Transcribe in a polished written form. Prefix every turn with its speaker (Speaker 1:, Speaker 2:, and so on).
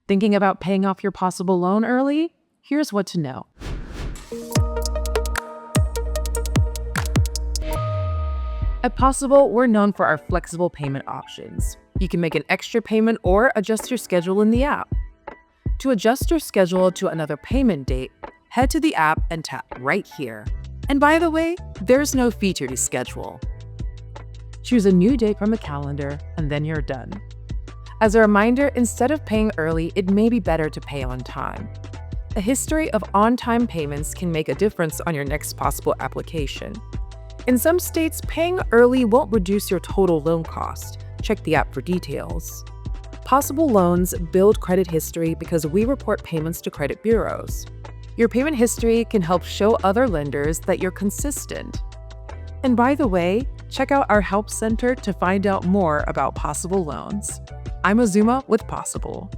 Speaker 1: Thinking about paying off your possible loan early? Here's what to know. At Possible, we're known for our flexible payment options. You can make an extra payment or adjust your schedule in the app. To adjust your schedule to another payment date, head to the app and tap right here. And by the way, there's no feature to schedule. Choose a new date from the calendar, and then you're done. As a reminder, instead of paying early, it may be better to pay on time. A history of on-time payments can make a difference on your next Possible application. In some states, paying early won't reduce your total loan cost. Check the app for details. Possible loans build credit history because we report payments to credit bureaus. Your payment history can help show other lenders that you're consistent. And by the way, check out our Help Center to find out more about Possible loans. I'm Uzunma with Possible.